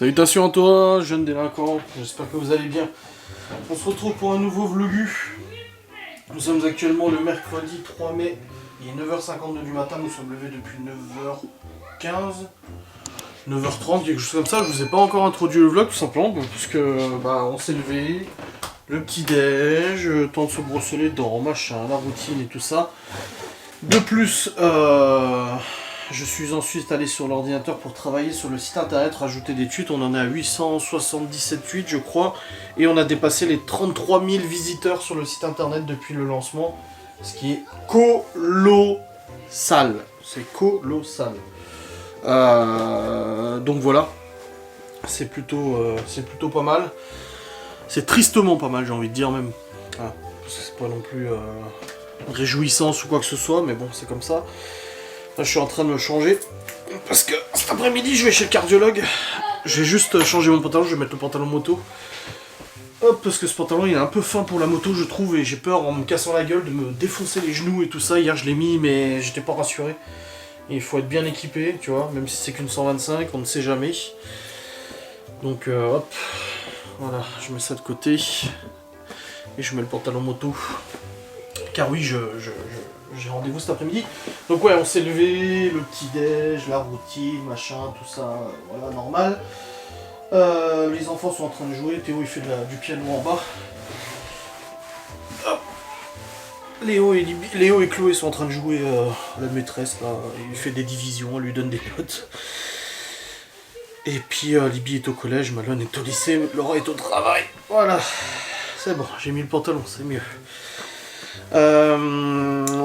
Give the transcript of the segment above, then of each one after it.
Salutations à toi, jeune délinquant, j'espère que vous allez bien. On se retrouve pour un nouveau vlogu. Nous sommes actuellement le mercredi 3 mai, il est 9h52 du matin, nous sommes levés depuis 9h15, 9h30, quelque chose comme ça. Je vous ai pas encore introduit le vlog tout simplement, parce que on s'est levé, le petit déj, temps de se brosser les dents, machin, la routine et tout ça. De plus, je suis ensuite allé sur l'ordinateur pour travailler sur le site internet, rajouter des tweets. On en est à 877 tweets je crois. Et on a dépassé les 33 000 visiteurs sur le site internet depuis le lancement. Ce qui est colossal. C'est colossal. Donc voilà. C'est plutôt pas mal. C'est tristement pas mal, j'ai envie de dire même. Voilà. C'est pas non plus réjouissance ou quoi que ce soit, mais bon, c'est comme ça. Là, je suis en train de me changer, parce que cet après-midi, je vais chez le cardiologue. Je vais juste changer mon pantalon, je vais mettre le pantalon moto. Hop, parce que ce pantalon, il est un peu fin pour la moto, je trouve, et j'ai peur, en me cassant la gueule, de me défoncer les genoux et tout ça. Hier, je l'ai mis, mais j'étais pas rassuré. Et il faut être bien équipé, tu vois, même si c'est qu'une 125, on ne sait jamais. Donc, hop, voilà, je mets ça de côté. Et je mets le pantalon moto. Car oui, j'ai rendez-vous cet après-midi. Donc ouais, on s'est levé, le petit-déj, la routine, machin, tout ça, voilà, normal. Les enfants sont en train de jouer, Théo il fait du piano en bas. Hop. Léo et Chloé sont en train de jouer la maîtresse, là. Il fait des divisions, elle lui donne des notes. Et puis Libby est au collège, Malone est au lycée, Laura est au travail. Voilà, c'est bon, j'ai mis le pantalon, c'est mieux.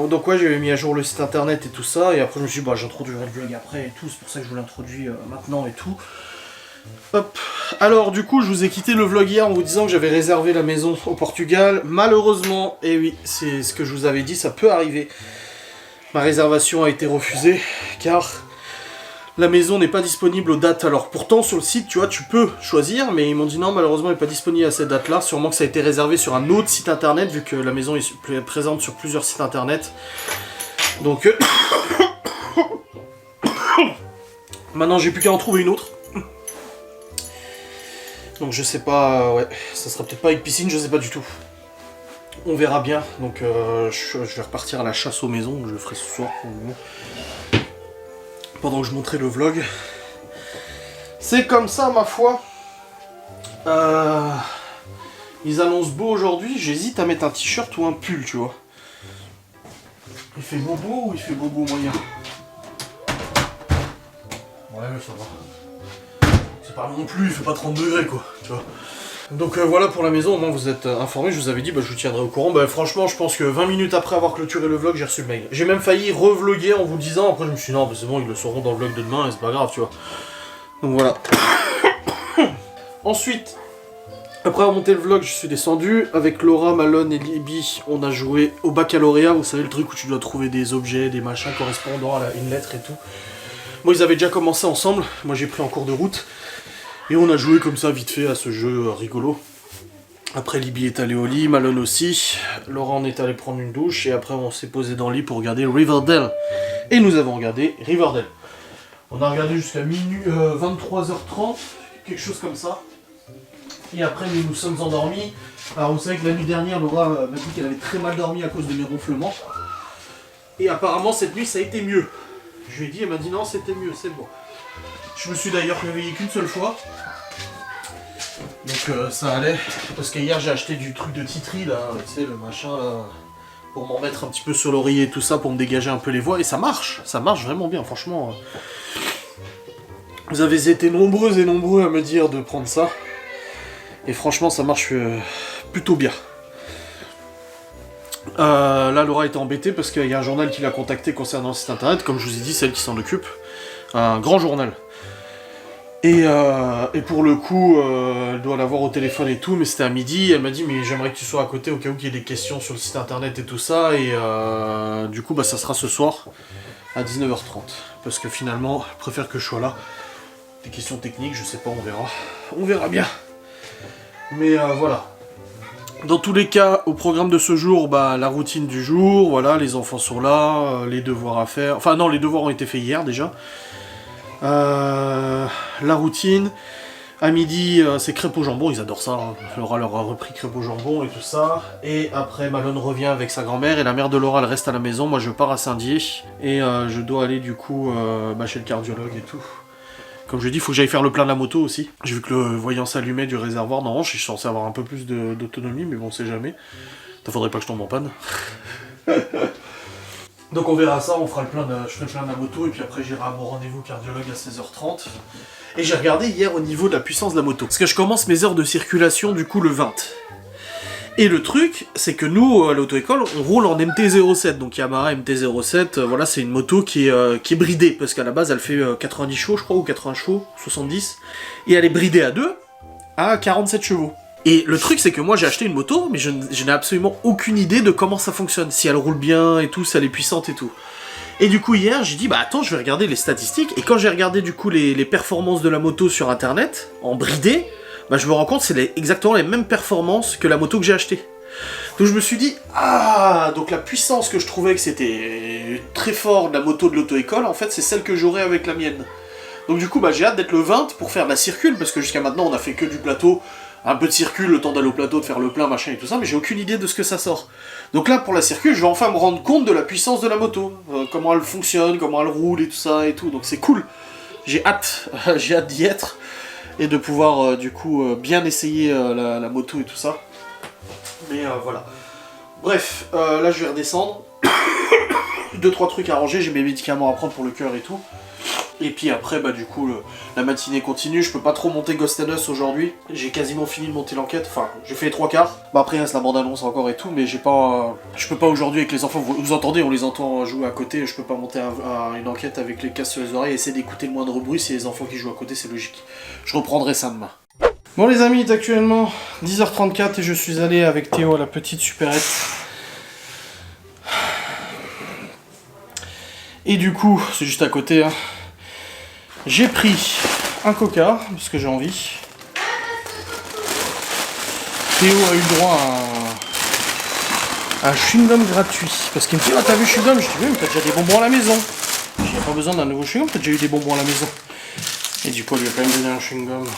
Donc ouais, j'avais mis à jour le site internet et tout ça, et après je me suis dit j'introduirai le vlog après et tout, c'est pour ça que je vous l'introduis maintenant et tout. Hop. Alors du coup je vous ai quitté le vlog hier en vous disant que j'avais réservé la maison au Portugal. Malheureusement, et oui, c'est ce que je vous avais dit, ça peut arriver. Ma réservation a été refusée car la maison n'est pas disponible aux dates. Alors pourtant sur le site, tu vois, tu peux choisir, mais ils m'ont dit non, malheureusement elle n'est pas disponible à cette date-là. Sûrement que ça a été réservé sur un autre site internet, vu que la maison est présente sur plusieurs sites internet. Donc maintenant j'ai plus qu'à en trouver une autre. Donc je sais pas, ouais, ça sera peut-être pas avec piscine, je sais pas du tout. On verra bien. Donc je vais repartir à la chasse aux maisons, je le ferai ce soir pour le moment. Pendant que je montrais le vlog. C'est comme ça, ma foi. Ils annoncent beau aujourd'hui. J'hésite à mettre un t-shirt ou un pull, tu vois. Il fait bobo ou il fait bobo moyen? Ouais, ça va. C'est pas non plus, il fait pas 30 degrés, quoi, tu vois. Donc voilà pour la maison, au moins vous êtes informés, je vous avais dit, je vous tiendrai au courant. Franchement, je pense que 20 minutes après avoir clôturé le vlog, j'ai reçu le mail. J'ai même failli revloguer en vous disant, après je me suis dit, non, c'est bon, ils le sauront dans le vlog de demain, et c'est pas grave, tu vois. Donc voilà. Ensuite, après avoir monté le vlog, je suis descendu. Avec Laura, Malone et Libby, on a joué au baccalauréat, vous savez, le truc où tu dois trouver des objets, des machins correspondant à une lettre et tout. Moi, ils avaient déjà commencé ensemble, moi j'ai pris en cours de route. Et on a joué comme ça vite fait à ce jeu rigolo. Après Libby est allé au lit, Malone aussi. Laura en est allé prendre une douche et après on s'est posé dans le lit pour regarder Riverdale. Et nous avons regardé Riverdale. On a regardé jusqu'à 23h30, quelque chose comme ça. Et après nous nous sommes endormis. Alors vous savez que la nuit dernière, Laura m'a dit qu'elle avait très mal dormi à cause de mes ronflements. Et apparemment cette nuit ça a été mieux. Je lui ai dit, elle m'a dit non c'était mieux, c'est bon. Je me suis d'ailleurs réveillé qu'une seule fois. Donc ça allait. Parce qu'hier j'ai acheté du truc de titri là, tu sais, le machin là. Pour m'en mettre un petit peu sur l'oreiller et tout ça, pour me dégager un peu les voix. Et ça marche vraiment bien, franchement. Vous avez été nombreuses et nombreux à me dire de prendre ça. Et franchement ça marche plutôt bien. Là Laura était embêtée parce qu'il y a un journal qui l'a contacté concernant le site internet. Comme je vous ai dit, c'est elle qui s'en occupe. Un grand journal. Et pour le coup, elle doit l'avoir au téléphone et tout, mais c'était à midi. Elle m'a dit, mais j'aimerais que tu sois à côté au cas où il y ait des questions sur le site internet et tout ça. Et du coup, ça sera ce soir à 19h30. Parce que finalement, elle préfère que je sois là. Des questions techniques, je sais pas, on verra. On verra bien. Mais voilà. Dans tous les cas, au programme de ce jour, la routine du jour, voilà, les enfants sont là, les devoirs à faire. Enfin non, les devoirs ont été faits hier déjà. La routine. À midi, c'est crêpes au jambon, ils adorent ça. Hein. Laura leur a repris crêpes au jambon et tout ça. Et après, Malone revient avec sa grand-mère et la mère de Laura, elle reste à la maison. Moi, je pars à Saint-Dié et je dois aller du coup chez le cardiologue et tout. Comme je dis, il faut que j'aille faire le plein de la moto aussi. J'ai vu que le voyant s'allumait du réservoir. Non, je suis censé avoir un peu plus d'autonomie, mais bon, on sait jamais. Ça faudrait pas que je tombe en panne. Donc on verra ça, je ferai le plein de la moto et puis après j'irai à mon rendez-vous cardiologue à 16h30. Et j'ai regardé hier au niveau de la puissance de la moto. Parce que je commence mes heures de circulation du coup le 20. Et le truc, c'est que nous, à l'auto-école, on roule en MT-07. Donc Yamaha MT-07, voilà, c'est une moto qui est bridée. Parce qu'à la base, elle fait 90 chevaux, je crois, ou 80 chevaux, 70. Et elle est bridée à 2, à 47 chevaux. Et le truc, c'est que moi, j'ai acheté une moto, mais je n'ai absolument aucune idée de comment ça fonctionne. Si elle roule bien et tout, si elle est puissante et tout. Et du coup, hier, j'ai dit, bah attends, je vais regarder les statistiques. Et quand j'ai regardé, du coup, les performances de la moto sur Internet, en bridé, bah je me rends compte que c'est exactement les mêmes performances que la moto que j'ai achetée. Donc je me suis dit, ah, donc la puissance que je trouvais que c'était très fort de la moto de l'auto-école, en fait, c'est celle que j'aurai avec la mienne. Donc du coup, bah j'ai hâte d'être le 20 pour faire de la circule, parce que jusqu'à maintenant, on a fait que du plateau, un peu de circule, le temps d'aller au plateau, de faire le plein, machin et tout ça, mais j'ai aucune idée de ce que ça sort. Donc là, pour la circule, je vais enfin me rendre compte de la puissance de la moto, comment elle fonctionne, comment elle roule et tout ça et tout, donc c'est cool. J'ai hâte d'y être, et de pouvoir du coup bien essayer la moto et tout ça. Mais voilà. Bref, là je vais redescendre. 2-3 trucs à ranger, j'ai mes médicaments à prendre pour le cœur et tout. Et puis après, bah du coup, la matinée continue. Je peux pas trop monter Ghost and Us aujourd'hui. J'ai quasiment fini de monter l'enquête. Enfin, j'ai fait les 3/4. Bah après, il reste la bande-annonce encore et tout. Mais j'ai pas... je peux pas aujourd'hui avec les enfants. Vous entendez, on les entend jouer à côté. Je peux pas monter une enquête avec les casques sur les oreilles et essayer d'écouter le moindre bruit. C'est les enfants qui jouent à côté, c'est logique. Je reprendrai ça demain. Bon les amis, il est actuellement 10h34 et je suis allé avec Théo à la petite supérette. Et du coup, c'est juste à côté, hein. J'ai pris un coca, parce que j'ai envie. Théo a eu le droit à un chewing-gum gratuit. Parce qu'il me dit, ah t'as vu chewing-gum? Je dis, oui, mais t'as déjà des bonbons à la maison. J'ai pas besoin d'un nouveau chewing-gum, t'as déjà eu des bonbons à la maison. Et du coup, il lui a quand même donné un chewing-gum.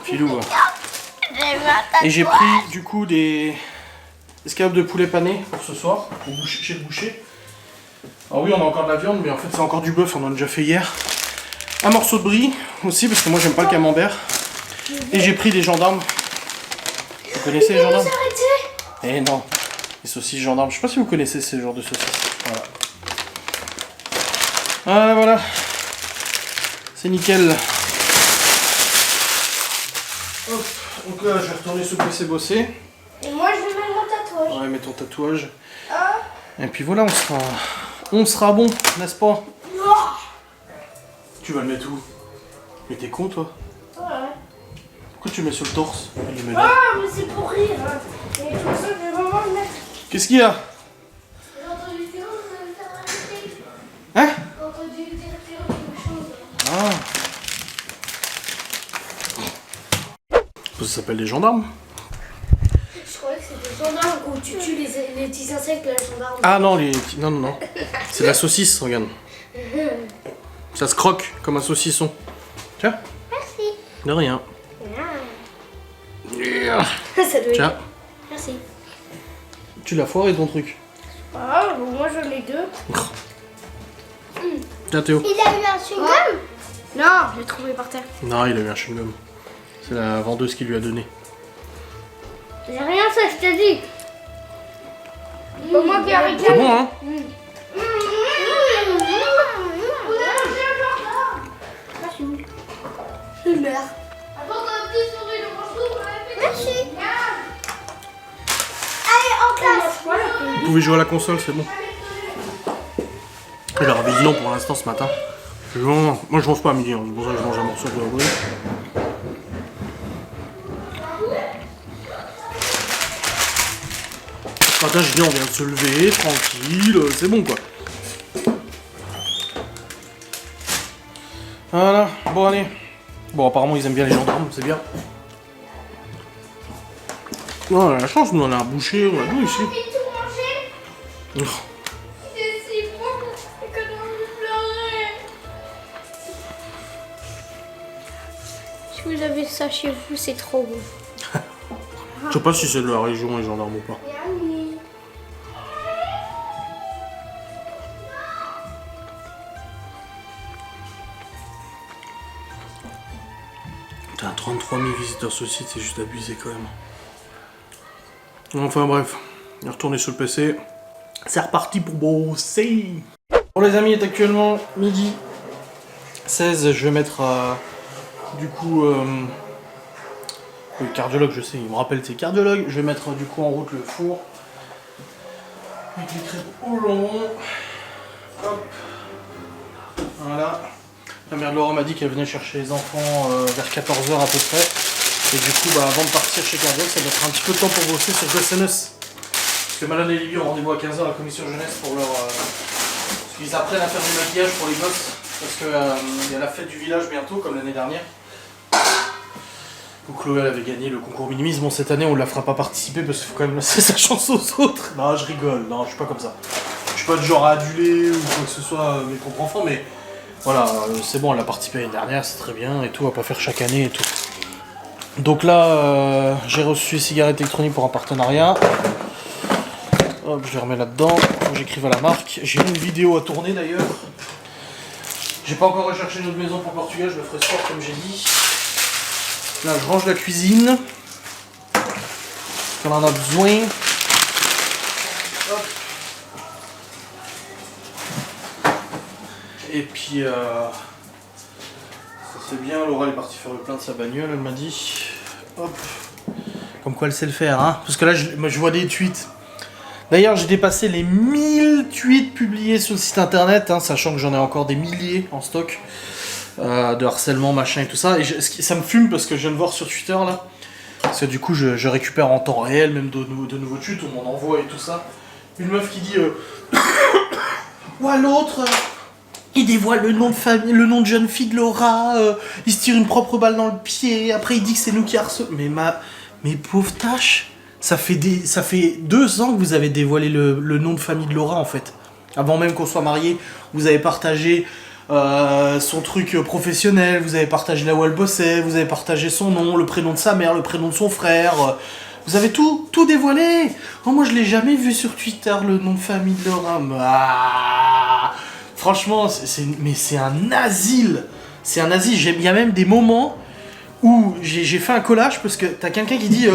Filou. Et j'ai pris du coup des escalopes de poulet pané pour ce soir, pour boucher, chez le boucher. Alors oui, on a encore de la viande, mais en fait c'est encore du bœuf, on en a déjà fait hier. Un morceau de brie aussi, parce que moi j'aime pas le camembert. Et j'ai pris des gendarmes. Vous connaissez les gendarmes? Eh non, les saucisses gendarmes. Je sais pas si vous connaissez ce genre de saucisses. Voilà. Ah voilà. C'est nickel. Hop, donc là je vais retourner sous le PC bosser. Et moi je vais mettre mon tatouage. Ouais, mets ton tatouage. Et puis voilà, on sera bon, n'est-ce pas? Tu vas le mettre où? Mais t'es con toi? Ouais. Pourquoi tu le mets sur le torse? Ah, mais c'est pour rire. Et de toute façon, je vais vraiment le mettre. Qu'est-ce qu'il y a? J'ai entendu dire quelque chose. Hein? J'ai entendu dire quelque chose. Ah. Ça s'appelle les gendarmes? Je croyais que c'était gendarme où tu tues les petits insectes, là, gendarme. Ah non, non. C'est de la saucisse, regarde. Ça se croque comme un saucisson. Tiens. Merci. De rien. Ça doit Tiens. être... Merci. Tu l'as foiré ton truc. Ah, bon, moi j'en ai deux. Tiens Théo. Il a eu un chewing-gum? Non, je l'ai trouvé par terre. Non, il a eu un chewing-gum. C'est la vendeuse qui lui a donné. J'ai rien fait, je t'ai dit. Au moins qu'il y a rien. C'est bon, hein? Je meurs. Attends, t'as un petit souris, le mange-tout. Merci. Allez, en classe. Vous pouvez jouer à la console, c'est bon. Je leur avais dit non pour l'instant ce matin. Moi je mange pas à midi, hein. C'est pour ça que je mange un morceau de brie. Ce matin j'ai dit on vient de se lever, tranquille, c'est bon quoi. Voilà, bon allez. Bon apparemment ils aiment bien les gendarmes, c'est bien. Non, on a la chance, nous on a un boucher, on a tout ici. Oh. C'est si beau que j'ai envie de pleurer. Si vous avez ça chez vous, c'est trop bon. Je sais pas si c'est de la région les gendarmes ou pas. Putain, 33 000 visiteurs sur le site, c'est juste abusé quand même. Enfin bref, on est retourné sur le PC. C'est reparti pour bosser. Bon les amis, il est actuellement midi 16. Je vais mettre du coup le cardiologue, je sais, il me rappelle c'est cardiologue. Je vais mettre du coup en route le four. Avec les crêpes au jambon. Hop. Voilà. La mère de Laura m'a dit qu'elle venait chercher les enfants vers 14h à peu près. Et du coup, bah, avant de partir chez Cardiologue, ça mettra un petit peu de temps pour bosser sur Gossenos. Parce que Malone et Livy ont rendez-vous à 15h à la commission jeunesse pour leur... parce qu'ils apprennent à faire du maquillage pour les gosses. Parce qu'il y a la fête du village bientôt, comme l'année dernière. Où Chloé elle avait gagné le concours minimise. Bon, cette année, on ne la fera pas participer parce qu'il faut quand même laisser sa chance aux autres. Non, je rigole. Non, je suis pas comme ça. Je suis pas du genre à aduler ou quoi que ce soit mes propres enfants, mais... Voilà, c'est bon, elle a participé l'année dernière, c'est très bien et tout, on va pas faire chaque année et tout. Donc là, j'ai reçu cigarettes électroniques pour un partenariat. Hop, je les remets là-dedans, faut que j'écrive à la marque. J'ai une vidéo à tourner d'ailleurs. J'ai pas encore recherché une autre maison pour le Portugal, je le ferai ce soir comme j'ai dit. Là, je range la cuisine. On en a besoin. Hop. Et puis, ça c'est bien, Laura elle est partie faire le plein de sa bagnole, elle m'a dit. Hop. Comme quoi elle sait le faire, hein. Parce que là, moi, je vois des tweets. D'ailleurs, j'ai dépassé les 1000 tweets publiés sur le site internet, hein, sachant que j'en ai encore des milliers en stock. De harcèlement, machin et tout ça. Et ça me fume parce que je viens de voir sur Twitter, là. Parce que du coup, je récupère en temps réel, même de nouveaux tweets, on m'en envoie et tout ça. Une meuf qui dit... Ouah, l'autre... il dévoile le nom de famille, le nom de jeune fille de Laura, il se tire une propre balle dans le pied, après il dit que c'est nous qui harcelons. Mais pauvre tâche, ça fait 2 ans que vous avez dévoilé le nom de famille de Laura en fait. Avant même qu'on soit mariés, vous avez partagé son truc professionnel, vous avez partagé là où elle bossait, vous avez partagé son nom, le prénom de sa mère, le prénom de son frère. Vous avez tout dévoilé. Oh, moi je l'ai jamais vu sur Twitter, le nom de famille de Laura. Franchement, c'est un asile. C'est un asile. Il y a même des moments où j'ai fait un collage parce que t'as quelqu'un qui dit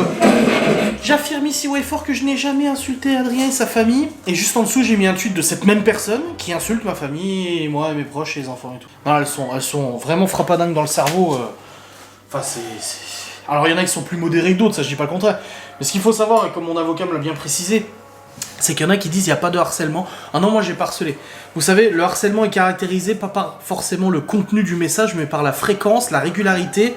j'affirme ici haut et fort que je n'ai jamais insulté Adrien et sa famille. Et juste en dessous, j'ai mis un tweet de cette même personne qui insulte ma famille, et moi, et mes proches, et les enfants et tout. Non, elles sont vraiment frappadingues dans le cerveau. Enfin, alors, il y en a qui sont plus modérés que d'autres, ça je dis pas le contraire. Mais ce qu'il faut savoir, et comme mon avocat me l'a bien précisé, c'est qu'il y en a qui disent il n'y a pas de harcèlement. Ah non, moi j'ai pas harcelé. Vous savez, le harcèlement est caractérisé pas par forcément le contenu du message, mais par la fréquence, la régularité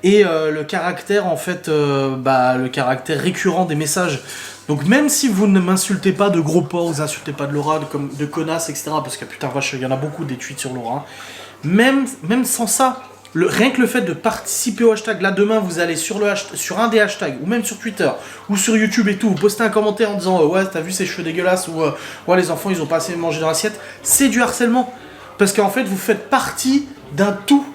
et le caractère en fait, le caractère récurrent des messages. Donc même si vous ne m'insultez pas de gros porcs, vous insultez pas de Laura, de connasse, etc. Parce que putain vache, il y en a beaucoup des tweets sur Laura. Même sans ça. Rien que le fait de participer au hashtag, là demain vous allez sur un des hashtags, ou même sur Twitter, ou sur YouTube et tout, vous postez un commentaire en disant ouais t'as vu ces cheveux dégueulasses, ou ouais les enfants ils ont pas assez mangé dans l'assiette, c'est du harcèlement. Parce qu'en fait vous faites partie d'un tout.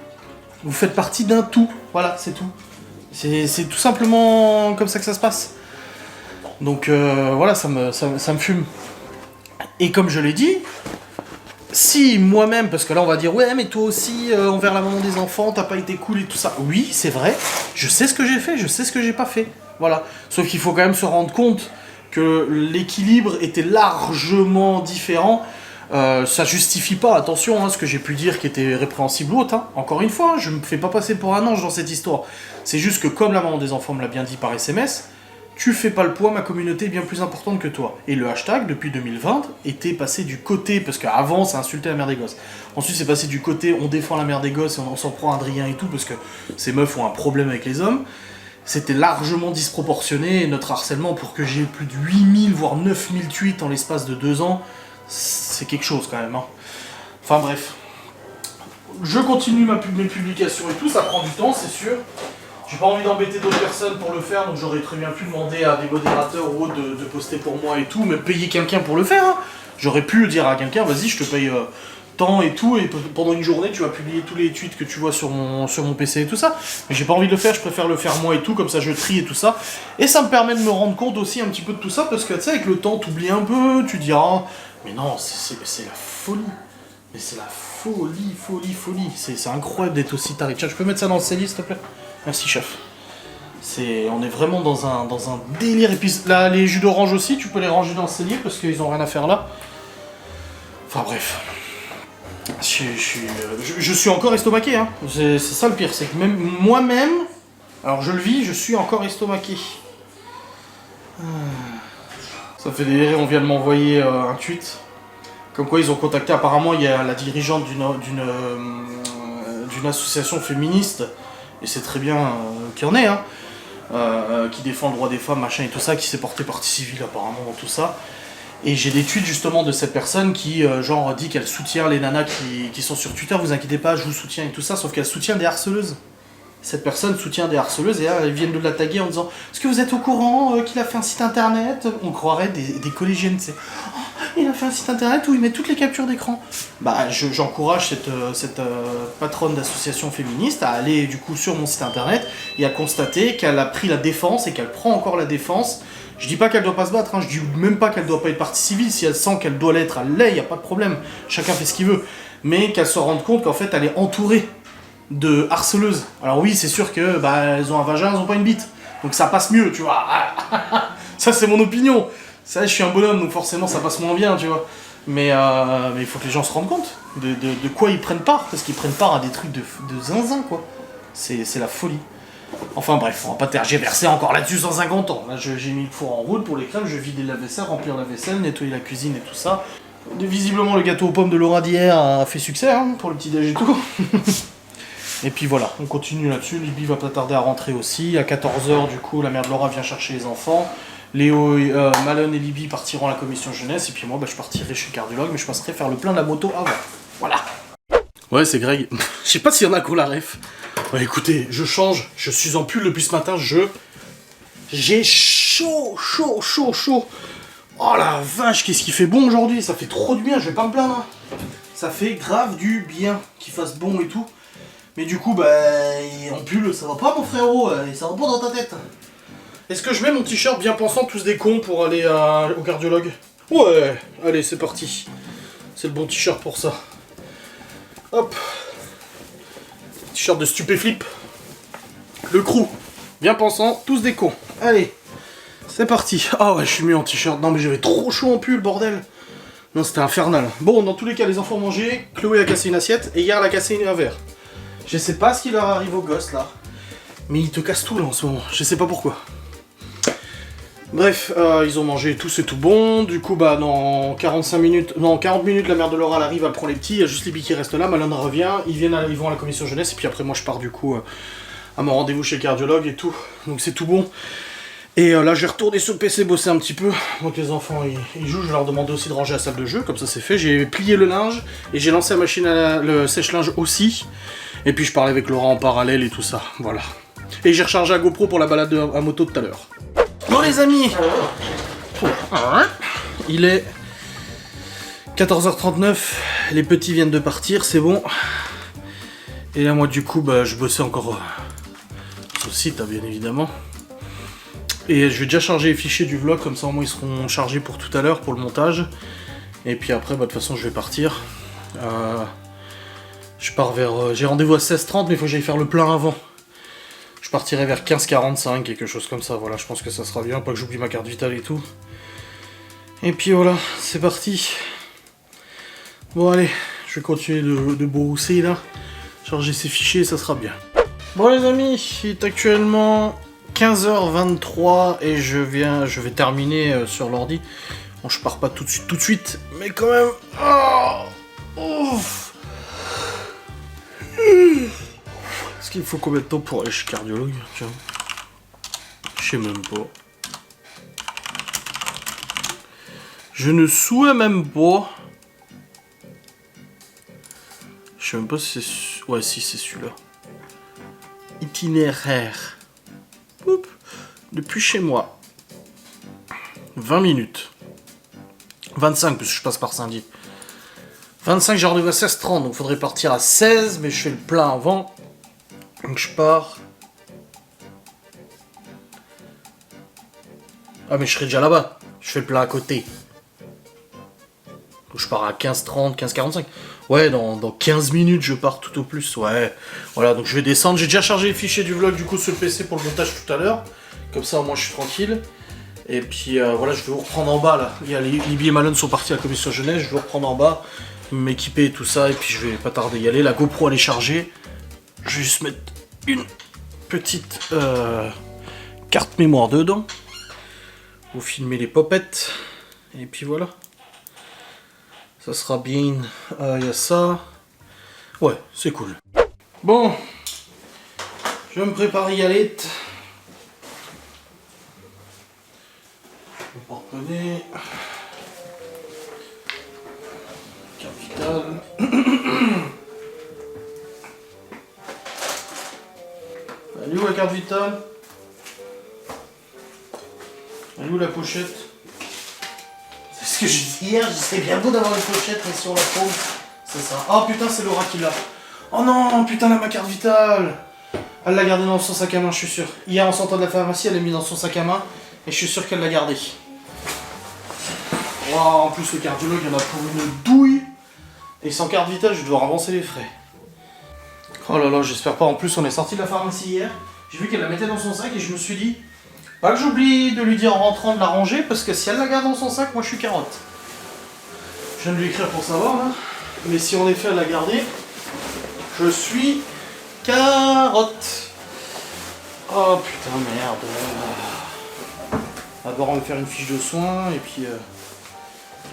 Vous faites partie d'un tout, voilà c'est tout. C'est tout simplement comme ça que ça se passe. Donc voilà, ça me fume. Et comme je l'ai dit, si moi-même, parce que là on va dire ouais mais toi aussi envers la maman des enfants t'as pas été cool et tout ça, oui c'est vrai, je sais ce que j'ai fait, je sais ce que j'ai pas fait, voilà. Sauf qu'il faut quand même se rendre compte que l'équilibre était largement différent. Ça justifie pas, attention, ce que j'ai pu dire qui était répréhensible ou autre, hein. Encore une fois, je me fais pas passer pour un ange dans cette histoire. C'est juste que comme la maman des enfants me l'a bien dit par SMS, tu fais pas le poids, ma communauté est bien plus importante que toi. Et le hashtag, depuis 2020, était passé du côté, parce qu'avant, ça insultait la mère des gosses. Ensuite, c'est passé du côté, on défend la mère des gosses et on s'en prend à Adrien et tout, parce que ces meufs ont un problème avec les hommes. C'était largement disproportionné, notre harcèlement, pour que j'ai plus de 8000, voire 9000 tweets en l'espace de 2 ans, c'est quelque chose quand même, hein. Enfin bref. Je continue mes publications et tout, ça prend du temps, c'est sûr. J'ai pas envie d'embêter d'autres personnes pour le faire, donc j'aurais très bien pu demander à des modérateurs ou autres de poster pour moi et tout, même payer quelqu'un pour le faire, hein. J'aurais pu dire à quelqu'un, vas-y, je te paye temps et tout, et pendant une journée tu vas publier tous les tweets que tu vois sur mon PC et tout ça. Mais j'ai pas envie de le faire, je préfère le faire moi et tout, comme ça je trie et tout ça. Et ça me permet de me rendre compte aussi un petit peu de tout ça, parce que tu sais, avec le temps t'oublies un peu, tu diras, mais non, c'est la folie. Mais c'est la folie. C'est incroyable d'être aussi taré. Tiens, je peux mettre ça dans le cellier s'il te plaît? Merci chef. On est vraiment dans un délire. Et puis là, les jus d'orange aussi, tu peux les ranger dans le cellier parce qu'ils ont rien à faire là. Enfin bref. Je suis encore estomaqué, hein. C'est ça le pire, c'est que même moi-même, alors je le vis, je suis encore estomaqué. Ça fait délirer, on vient de m'envoyer un tweet. Comme quoi ils ont contacté, apparemment il y a la dirigeante d'une association féministe, et c'est très bien qu'il y en ait, hein, qui défend le droit des femmes, machin et tout ça, qui s'est porté partie civile apparemment dans tout ça. Et j'ai des tweets justement de cette personne qui genre dit qu'elle soutient les nanas qui sont sur Twitter, vous inquiétez pas, je vous soutiens et tout ça, sauf qu'elle soutient des harceleuses. Cette personne soutient des harceleuses et là, elles viennent de la taguer en disant « Est-ce que vous êtes au courant qu'il a fait un site internet ?» On croirait des collégiennes, tu sais. Oh, il a fait un site internet où il met toutes les captures d'écran. Bah, j'encourage cette patronne d'association féministe à aller du coup sur mon site internet et à constater qu'elle a pris la défense et qu'elle prend encore la défense. Je dis pas qu'elle doit pas se battre, hein, je dis même pas qu'elle doit pas être partie civile. Si elle sent qu'elle doit l'être, elle l'est, y a pas de problème. Chacun fait ce qu'il veut. Mais qu'elle se rende compte qu'en fait, elle est entourée de harceleuses. Alors oui, c'est sûr que bah elles ont un vagin, elles ont pas une bite. Donc ça passe mieux, tu vois. Ça c'est mon opinion. Ça, je suis un bonhomme, donc forcément ça passe moins bien, tu vois. Mais il faut que les gens se rendent compte de quoi ils prennent part, parce qu'ils prennent part à des trucs de zinzin, quoi. C'est la folie. Enfin bref, on va pas tergiverser encore là-dessus sans 50 ans. Là j'ai mis le four en route pour les crèmes, je vais vider la vaisselle, remplir la vaisselle, nettoyer la cuisine et tout ça. Visiblement le gâteau aux pommes de Laura d'hier a fait succès, hein, pour le petit déj et tout. Et puis voilà, on continue là-dessus, Libby va pas tarder à rentrer aussi. À 14h, du coup, la mère de Laura vient chercher les enfants. Léo, Malone et Libby partiront à la commission jeunesse. Et puis moi, bah, je partirai chez le cardiologue, mais je passerai faire le plein de la moto avant. Voilà. Ouais, c'est Greg. Je sais pas s'il y en a qui ont la ref. Ouais, écoutez, je change. Je suis en pull depuis ce matin. J'ai chaud. Oh la vache, qu'est-ce qui fait bon aujourd'hui. Ça fait trop du bien, je vais pas me plaindre. Hein. Ça fait grave du bien qu'il fasse bon et tout. Mais du coup, bah, en pull, ça va pas mon frérot, ça va pas dans ta tête. Est-ce que je mets mon t-shirt bien pensant, tous des cons, pour aller au cardiologue? Ouais, allez, c'est parti. C'est le bon t-shirt pour ça. Hop. T-shirt de stupéflip. Le crew. Bien pensant, tous des cons. Allez, c'est parti. Ah ouais, je suis mis en t-shirt. Non mais j'avais trop chaud en pull, bordel. Non, c'était infernal. Bon, dans tous les cas, les enfants ont mangé. Chloé a cassé une assiette et Yann a cassé un verre. Je sais pas ce qui leur arrive aux gosses là, mais ils te cassent tout là en ce moment, je sais pas pourquoi. Bref, ils ont mangé tout, c'est tout bon. Du coup, bah, dans 40 minutes, la mère de Laura elle arrive, elle prend les petits, il y a juste Libby qui reste là, Malone revient, ils vont à la commission jeunesse, et puis après, moi je pars du coup à mon rendez-vous chez le cardiologue et tout, donc c'est tout bon. Et là, je vais retourner sur le PC bosser un petit peu. Donc les enfants, ils jouent. Je vais leur demander aussi de ranger la salle de jeu, comme ça c'est fait. J'ai plié le linge et j'ai lancé la machine le sèche-linge aussi. Et puis je parlais avec Laura en parallèle et tout ça, voilà. Et j'ai rechargé la GoPro pour la balade à moto tout à l'heure. Bon les amis, il est 14h39, les petits viennent de partir, c'est bon. Et là moi du coup, bah, je bossais encore sur le site, hein, bien évidemment. Et je vais déjà charger les fichiers du vlog, comme ça au moins ils seront chargés pour tout à l'heure, pour le montage. Et puis après, bah, de toute façon je vais partir. Je pars vers... j'ai rendez-vous à 16h30, mais il faut que j'aille faire le plein avant. Je partirai vers 15h45, quelque chose comme ça, voilà, je pense que ça sera bien, pas que j'oublie ma carte vitale et tout. Et puis voilà, c'est parti. Bon allez, je vais continuer de bosser là, charger ces fichiers, ça sera bien. Bon les amis, il est actuellement 15h23 et je vais terminer sur l'ordi. Bon, je pars pas tout de suite, mais quand même... Oh, ouf. Est-ce qu'il faut combien de temps pour aller chez le cardiologue? Tiens. Je sais même pas. Je ne souhaite même pas. Je sais même pas si c'est... Ouais, si, c'est celui-là. Itinéraire. Oup. Depuis chez moi. 20 minutes. 25, parce que je passe par Saint-Dié. 25, j'ai rendez-vous à 16h30, donc faudrait partir à 16, mais je fais le plein avant. Donc je pars. Ah mais je serai déjà là-bas. Je fais le plein à côté. Donc je pars à 15h30, 15h45. Ouais, dans 15 minutes je pars tout au plus. Ouais. Voilà, donc je vais descendre. J'ai déjà chargé les fichiers du vlog du coup sur le PC pour le montage tout à l'heure. Comme ça au moins je suis tranquille. Et puis voilà, je vais vous reprendre en bas là. Il y a Libby et Malone sont partis à la commission jeunesse. Je vais vous reprendre en bas, m'équiper et tout ça. Et puis je vais pas tarder y aller. La GoPro elle est chargée. Je vais juste mettre une petite carte mémoire dedans. Vous filmez les popettes. Et puis voilà. Ça sera bien. Il y a ça. Ouais, c'est cool. Bon. Je vais me préparer y aller. Le porte-monnaie. Carte vitale. Elle est où la carte vitale? Elle est où la pochette? C'est ce que je dis hier, c'est bien beau d'avoir une pochette, mais si on la trouve, c'est ça. Oh putain, c'est Laura qui l'a. Oh non, putain, là, ma carte vitale. Elle l'a gardée dans son sac à main, je suis sûr. Hier, en sortant de la pharmacie, elle l'a mis dans son sac à main, et je suis sûr qu'elle l'a gardée. Wow, en plus, le cardiologue, il y en a pour une douille. Et sans carte vitale, je vais devoir avancer les frais. Oh là là, j'espère pas. En plus, on est sorti de la pharmacie hier. J'ai vu qu'elle la mettait dans son sac et je me suis dit, pas que j'oublie de lui dire en rentrant de la ranger, parce que si elle la garde dans son sac, moi je suis carotte. Je viens de lui écrire pour savoir là. Mais si en effet elle l'a gardée, je suis carotte. Oh putain, merde. D'abord on va me faire une fiche de soins et puis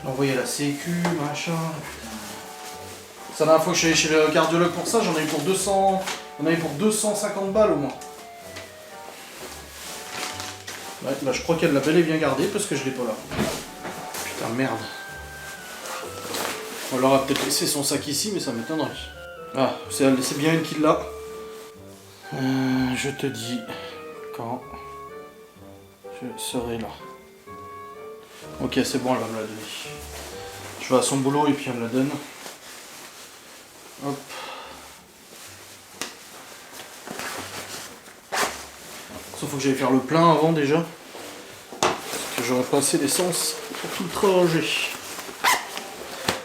l'envoyer à la sécu, machin. C'est la dernière fois que je suis allé chez le cardiologue pour ça, j'en ai eu pour 200. On avait pour 250 balles au moins. Ouais, bah je crois qu'elle l'a bel et bien gardé parce que je l'ai pas là. Putain merde. On leur a peut-être laissé son sac ici, mais ça m'étonnerait. Ah, c'est bien elle qui l'a. Je te dis quand je serai là. Ok, c'est bon, elle va me la donner. Je vais à son boulot et puis elle me la donne. Hop. Sauf faut que j'aille faire le plein avant déjà. Parce que j'aurais pas assez d'essence pour tout le trajet.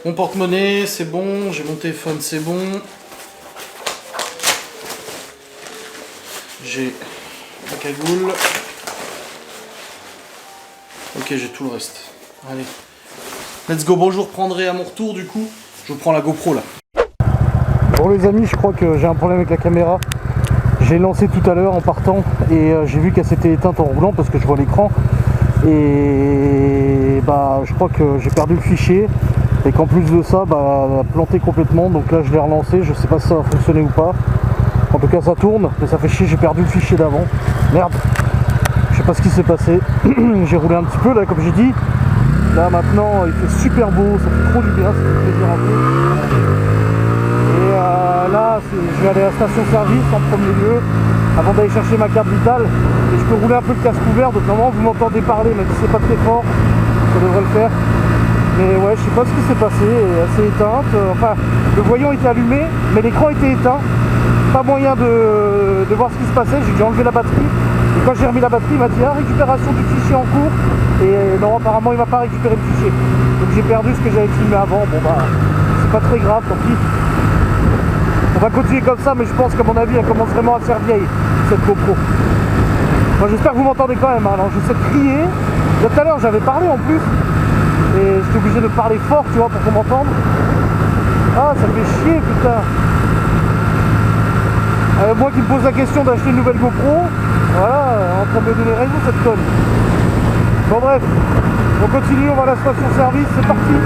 Mon porte-monnaie, c'est bon. J'ai mon téléphone, c'est bon. J'ai la cagoule. Ok, j'ai tout le reste. Allez. Let's go. Bon, je vous reprendrai à mon retour du coup. Je vous prends la GoPro là. Bon les amis, je crois que j'ai un problème avec la caméra. J'ai lancé tout à l'heure en partant et j'ai vu qu'elle s'était éteinte en roulant parce que je vois l'écran. Et bah je crois que j'ai perdu le fichier et qu'en plus de ça, bah elle a planté complètement. Donc là je l'ai relancé, je sais pas si ça va fonctionner ou pas. En tout cas ça tourne, mais ça fait chier, j'ai perdu le fichier d'avant. Merde, je sais pas ce qui s'est passé. J'ai roulé un petit peu là comme j'ai dit. Là maintenant il fait super beau, ça fait trop du bien, ça fait plaisir un peu. Là, je vais aller à la station-service en premier lieu avant d'aller chercher ma carte vitale. Et je peux rouler un peu le casque ouvert, donc normalement vous m'entendez parler, même si c'est pas très fort, ça devrait le faire. Mais ouais, je sais pas ce qui s'est passé, elle s'est éteinte. Enfin, le voyant était allumé, mais l'écran était éteint. Pas moyen de voir ce qui se passait, j'ai dû enlever la batterie. Et quand j'ai remis la batterie, il m'a dit ah, récupération du fichier en cours. Et non, apparemment il m'a pas récupéré le fichier. Donc j'ai perdu ce que j'avais filmé avant. Bon bah, c'est pas très grave, tant pis. On va continuer comme ça, mais je pense qu'à mon avis, elle commence vraiment à se faire vieille, cette GoPro. Moi, j'espère que vous m'entendez quand même. Alors, j'essaie de crier. Là, tout à l'heure, j'avais parlé en plus. Et j'étais obligé de parler fort, tu vois, pour qu'on m'entende. Ah, ça fait chier, putain. Moi qui me pose la question d'acheter une nouvelle GoPro, voilà, en train de me donner raison, cette conne. Bon, bref. On continue, on va à la station-service, c'est parti.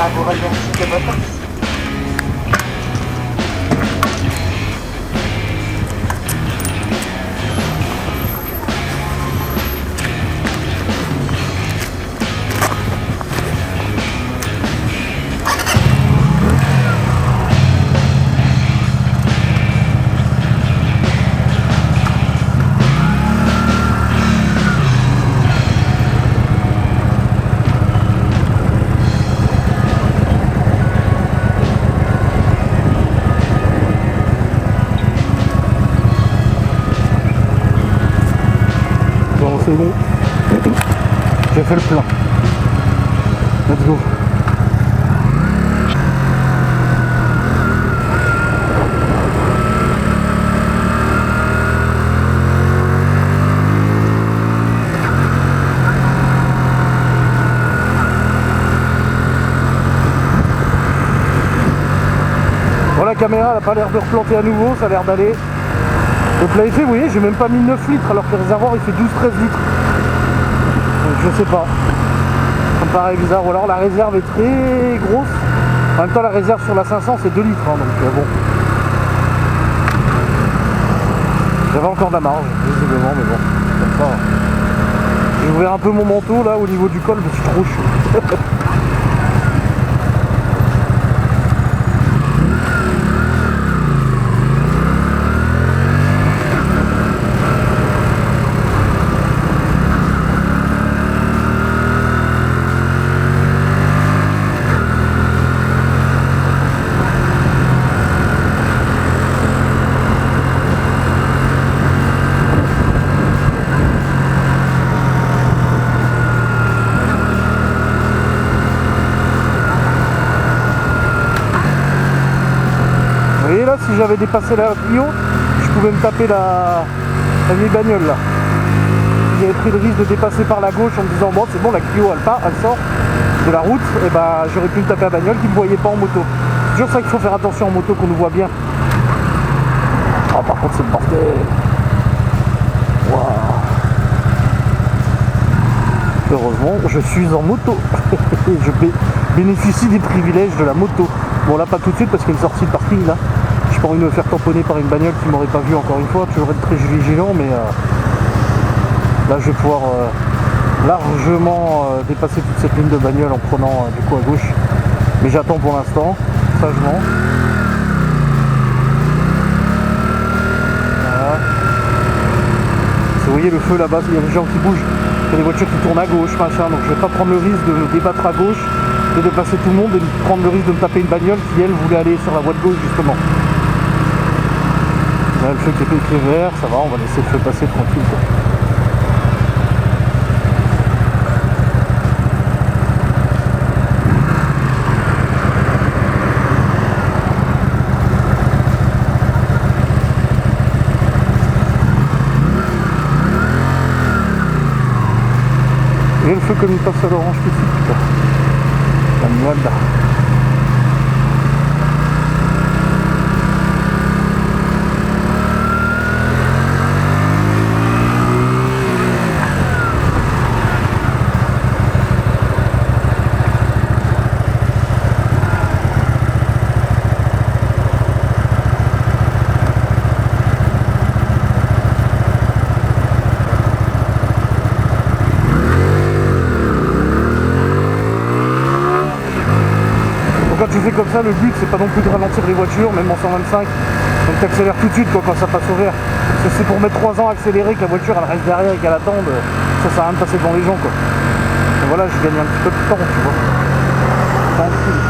vous remercie de votre visite. Bon, c'est bon. J'ai fait le plein. Let's go. Bon, la caméra elle a pas l'air de replanter à nouveau, ça a l'air d'aller. Donc là, vous voyez, j'ai même pas mis 9 litres alors que le réservoir il fait 12-13 litres. Donc, je sais pas. Ça me paraît bizarre. Ou alors la réserve est très grosse. En même temps, la réserve sur la 500 c'est 2 litres. Hein, donc bon. J'avais encore de la marge, visiblement, mais bon. Comme ça. J'ai ouvert un peu mon manteau là au niveau du col, mais c'est trop chaud. Et là, si j'avais dépassé la Clio, je pouvais me taper la vieille bagnole là. J'avais pris le risque de dépasser par la gauche en me disant bon c'est bon, la Clio elle part, elle sort de la route, et bah j'aurais pu me taper la bagnole qui ne me voyait pas en moto. C'est toujours ça qu'il faut faire attention en moto, qu'on nous voit bien. Oh par contre c'est le bordel. Waouh. Heureusement je suis en moto. Je bénéficie des privilèges de la moto. Bon là pas tout de suite parce qu'il y a une sortie de parking là. J'ai pas envie de me faire tamponner par une bagnole qui m'aurait pas vu encore une fois. Toujours être très vigilant, mais là je vais pouvoir largement dépasser toute cette ligne de bagnole en prenant du coup à gauche. Mais j'attends pour l'instant, sagement. Voilà. Vous voyez le feu là-bas, il y a des gens qui bougent. Il y a des voitures qui tournent à gauche, machin, donc je vais pas prendre le risque de me débattre à gauche, de dépasser tout le monde et de prendre le risque de me taper une bagnole qui elle voulait aller sur la voie de gauche justement. Là, le feu qui est vert, ça va, on va laisser le feu passer tranquille quoi. Et le feu comme il passe à l'orange tout de suite, putain. La merde. Quand tu fais comme ça, le but c'est pas non plus de ralentir les voitures, même en 125. Donc tu accélères tout de suite quoi, quand ça passe au vert. Parce que c'est pour mettre 3 ans à accélérer que la voiture elle reste derrière et qu'elle attende. Ça sert à rien de passer devant les gens quoi. Et voilà, je gagne un petit peu de temps, tu vois. Tranquille.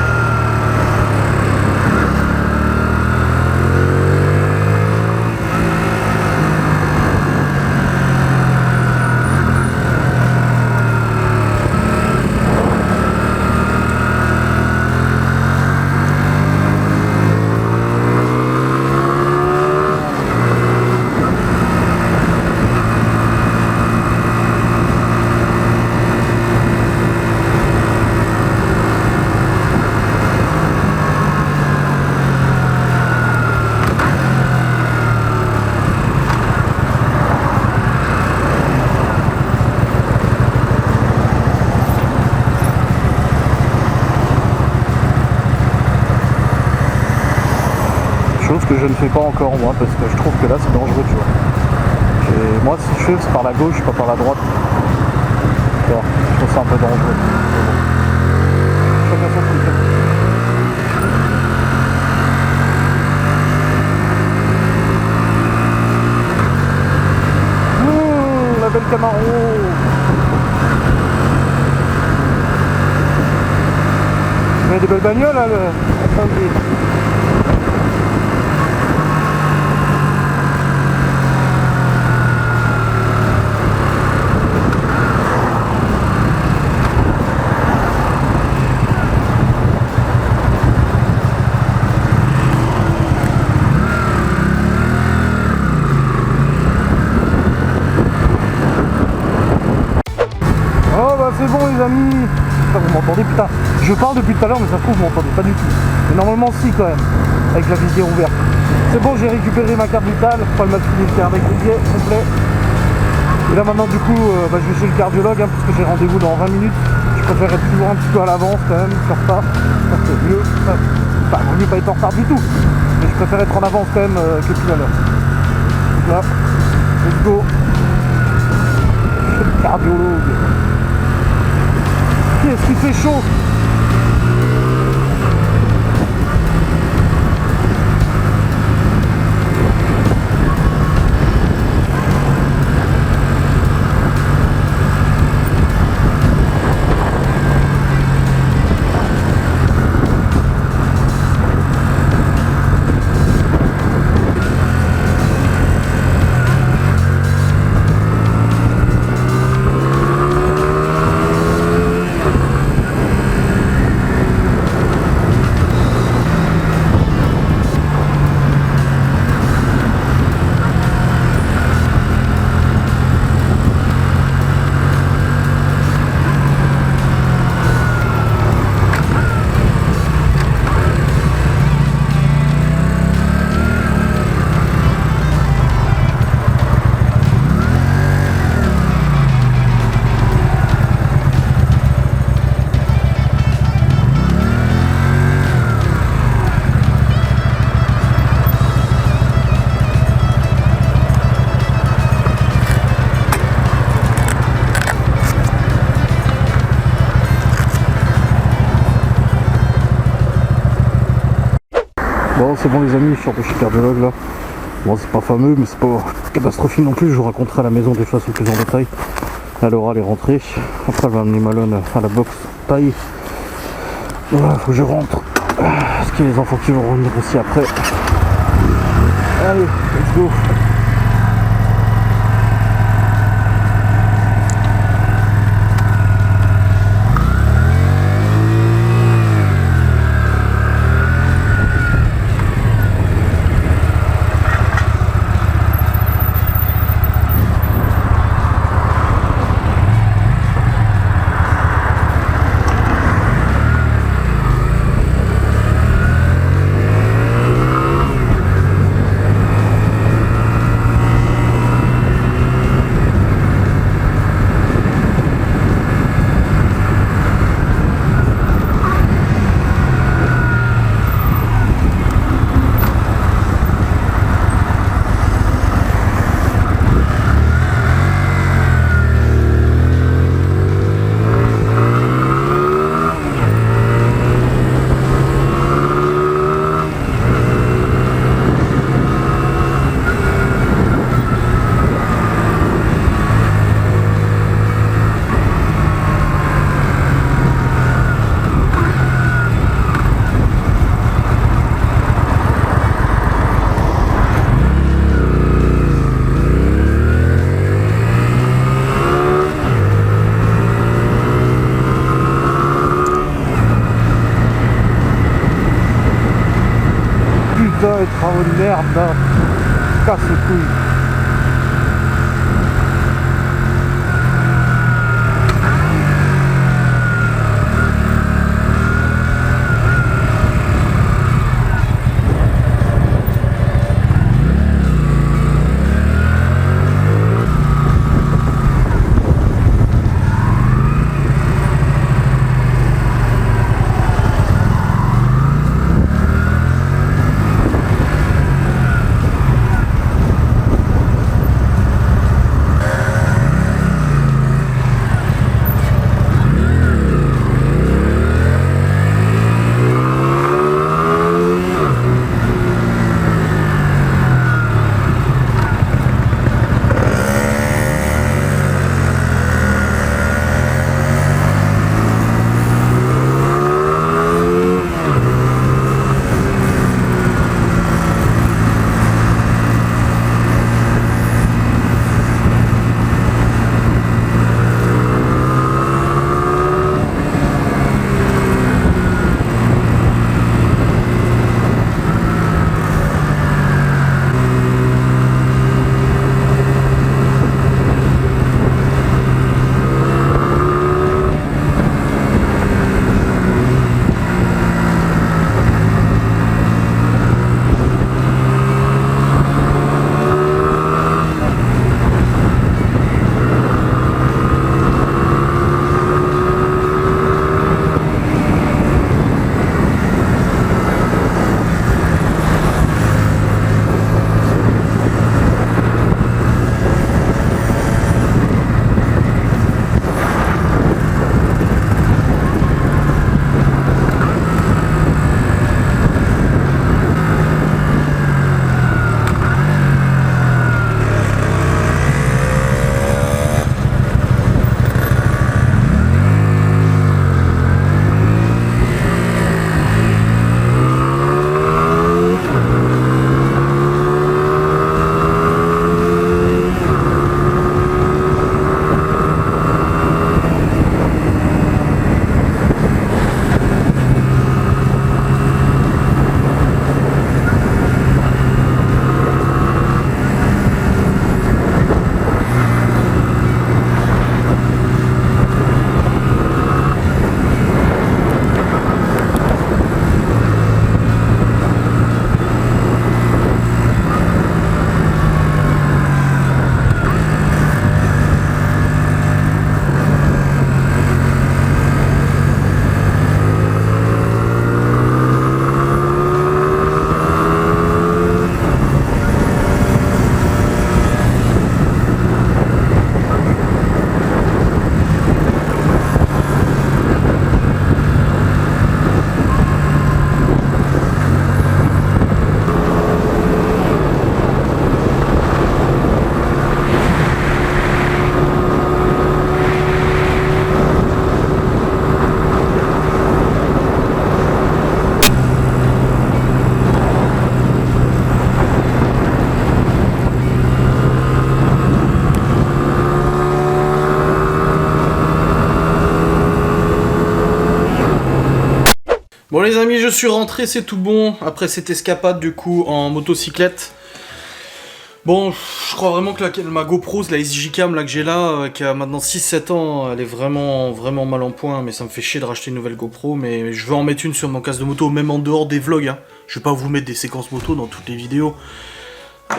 que je ne fais pas encore moi, parce que je trouve que là c'est dangereux, tu vois. Et moi si je fais, c'est par la gauche, pas par la droite. Tu vois, je trouve ça un peu dangereux. Chacun son truc. La belle Camaro. Il y a des belles bagnoles là, le samedi. Oh bah c'est bon les amis. Putain, vous m'entendez, putain. Je parle depuis tout à l'heure mais ça se trouve vous m'entendez pas du tout. Mais normalement si quand même, avec la visière ouverte. C'est bon, j'ai récupéré ma carte vitale, pas le matinée le carnet complet. Et là maintenant du coup je vais chez le cardiologue hein, parce que j'ai rendez-vous dans 20 minutes. Je préfère être toujours un petit peu à l'avance quand même, sur ça. Ça c'est mieux. Enfin, vaut mieux pas être en retard du tout. Mais je préfère être en avance quand même que tout à l'heure. Donc là, let's go. Le cardiologue. Qu'est-ce qui fait chaud? Bon c'est bon les amis, je sors de chez le cardiologue là. Bon c'est pas fameux mais c'est pas catastrophique non plus, je vous raconterai à la maison des choses plus en détail. Là Laura elle est rentrée, après elle va amener Malone à la boxe taille. Voilà, faut que je rentre. Parce qu'il y a les enfants qui vont revenir aussi après. Allez, let's go. Putain, les travaux de merde là, casse les couilles. Bon les amis, je suis rentré, c'est tout bon, après cette escapade du coup en motocyclette. Bon, je crois vraiment que ma GoPro, la SJ-Cam là, que j'ai là, qui a maintenant 6-7 ans, elle est vraiment mal en point, mais ça me fait chier de racheter une nouvelle GoPro, mais je veux en mettre une sur mon casque de moto, même en dehors des vlogs, hein. Je vais pas vous mettre des séquences moto dans toutes les vidéos.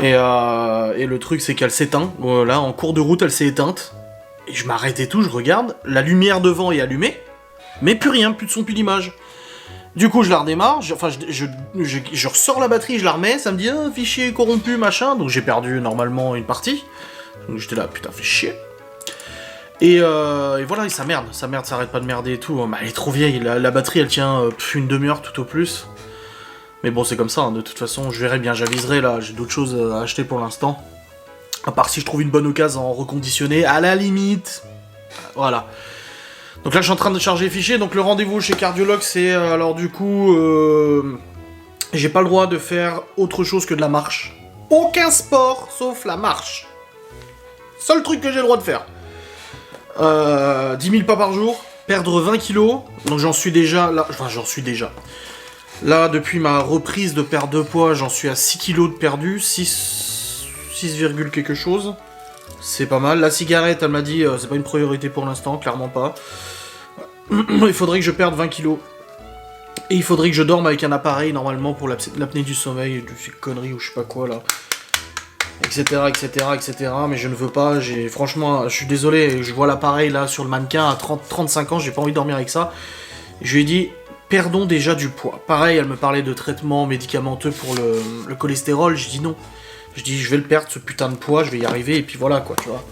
Et le truc c'est qu'elle s'éteint, là en cours de route elle s'est éteinte, et je m'arrête et tout, je regarde, la lumière devant est allumée, mais plus rien, plus de son, plus d'image. Du coup, je la redémarre, je ressors la batterie, je la remets, ça me dit « fichier corrompu, machin », donc j'ai perdu normalement une partie. Donc j'étais là, putain, fait chier. Et voilà, et ça merde, ça arrête pas de merder et tout. Bah, elle est trop vieille, la batterie, elle tient une demi-heure tout au plus. Mais bon, c'est comme ça, hein, de toute façon, je verrai bien, j'aviserai, là, j'ai d'autres choses à acheter pour l'instant. À part si je trouve une bonne occasion en reconditionné, à la limite. Voilà. Donc là, je suis en train de charger les fichiers. Donc le rendez-vous chez Cardiologue, c'est... alors du coup... j'ai pas le droit de faire autre chose que de la marche. Aucun sport, sauf la marche. Seul truc que j'ai le droit de faire. 10 000 pas par jour. Perdre 20 kilos. Donc j'en suis déjà... là. Enfin, j'en suis déjà. Là, depuis ma reprise de perte de poids, j'en suis à 6 kilos de perdu. 6, quelque chose. C'est pas mal. La cigarette, elle m'a dit, c'est pas une priorité pour l'instant, clairement pas. Il faudrait que je perde 20 kilos. Et il faudrait que je dorme avec un appareil, normalement, pour l'apnée du sommeil, ces conneries ou je sais pas quoi, là. Etc, etc. Mais je ne veux pas, franchement, je suis désolé, je vois l'appareil, là, sur le mannequin, à 35 ans, j'ai pas envie de dormir avec ça. Je lui ai dit, perdons déjà du poids. Pareil, elle me parlait de traitements médicamenteux pour le cholestérol, je dis non. Je dis, je vais le perdre, ce putain de poids, je vais y arriver, et puis voilà, quoi, tu vois.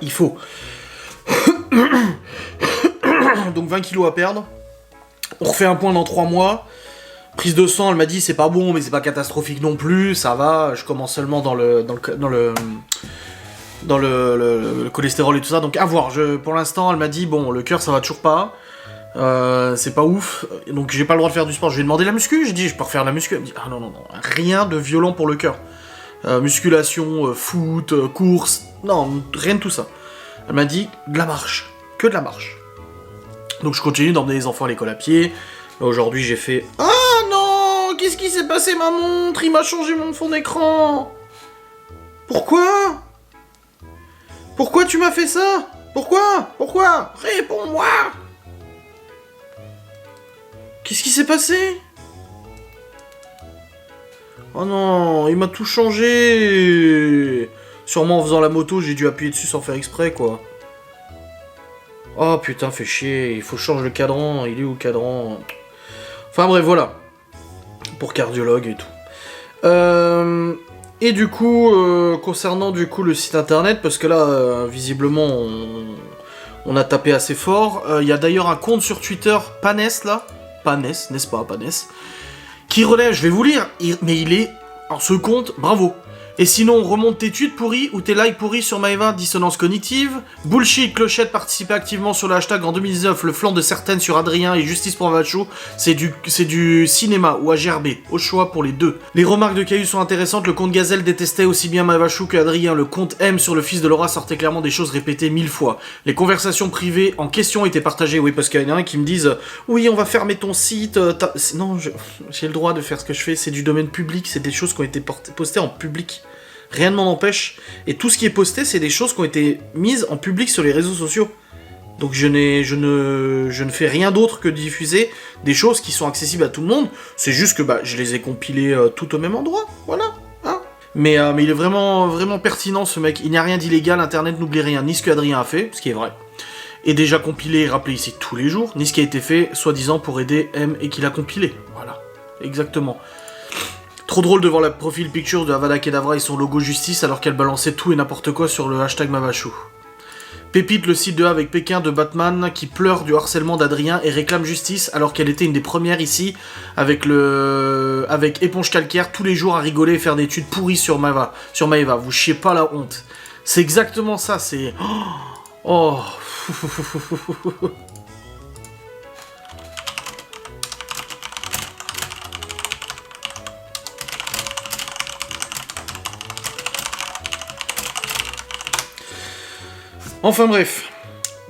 Il faut. Donc 20 kilos à perdre. On refait un point dans 3 mois. Prise de sang, elle m'a dit, c'est pas bon, mais c'est pas catastrophique non plus, ça va. Je commence seulement dans le cholestérol et tout ça, donc à voir. Pour l'instant, elle m'a dit, bon, le cœur, ça va toujours pas. C'est pas ouf, donc j'ai pas le droit de faire du sport. Je lui ai demandé la muscu, j'ai dit, je peux refaire la muscu. Elle me dit, ah non, rien de violent pour le cœur. Musculation, foot, course, non, rien de tout ça. Elle m'a dit de la marche, que de la marche. Donc je continue d'emmener les enfants à l'école à pied. Là, aujourd'hui j'ai fait « Ah non, qu'est-ce qui s'est passé ma montre? Il m'a changé mon fond d'écran. Pourquoi? Pourquoi tu m'as fait ça? Pourquoi? Réponds-moi. Qu'est-ce qui s'est passé? Oh non, il m'a tout changé. Sûrement en faisant la moto, j'ai dû appuyer dessus sans faire exprès, quoi. Oh putain, fait chier, il faut changer le cadran, il est où le cadran? Enfin bref, voilà. Pour Cardiologue et tout. Et du coup, concernant du coup le site internet, parce que là, visiblement, on a tapé assez fort. Il y a d'ailleurs un compte sur Twitter, Panes, là. Panes, n'est-ce pas, Panes, qui relaie, je vais vous lire, mais il est... Alors ce compte, bravo. Et sinon, on remonte tes tweets pourris ou tes likes pourris sur Maeva, dissonance cognitive. Bullshit, clochette, participer activement sur le hashtag en 2019, le flanc de certaines sur Adrien et Justice pour Vachou. C'est du cinéma ou à gerber, au choix pour les deux. Les remarques de Caillou sont intéressantes, le compte Gazelle détestait aussi bien Mavachou que Adrien. Le compte M sur le fils de Laura sortait clairement des choses répétées 1000 fois. Les conversations privées en question étaient partagées, oui, parce qu'il y en a un qui me disent oui, on va fermer ton site. Non, j'ai le droit de faire ce que je fais, c'est du domaine public, c'est des choses qui ont été postées en public. Rien ne m'en empêche. Et tout ce qui est posté, c'est des choses qui ont été mises en public sur les réseaux sociaux. Donc je ne fais rien d'autre que de diffuser des choses qui sont accessibles à tout le monde. C'est juste que je les ai compilées tout au même endroit. Voilà. Hein, mais il est vraiment pertinent, ce mec. Il n'y a rien d'illégal, Internet n'oublie rien. Ni ce que Adrien a fait, ce qui est vrai. Et déjà compilé et rappelé ici tous les jours. Ni ce qui a été fait, soi-disant, pour aider M et qu'il a compilé. Voilà. Exactement. Trop drôle de voir la profil picture de Avada Kedavra et son logo justice alors qu'elle balançait tout et n'importe quoi sur le hashtag Mavachou. Pépite, le site de A avec Pékin de Batman qui pleure du harcèlement d'Adrien et réclame justice alors qu'elle était une des premières ici avec éponge calcaire tous les jours à rigoler et faire des études pourries sur Maeva. Vous chiez pas la honte. C'est exactement ça, c'est... Oh. Enfin bref,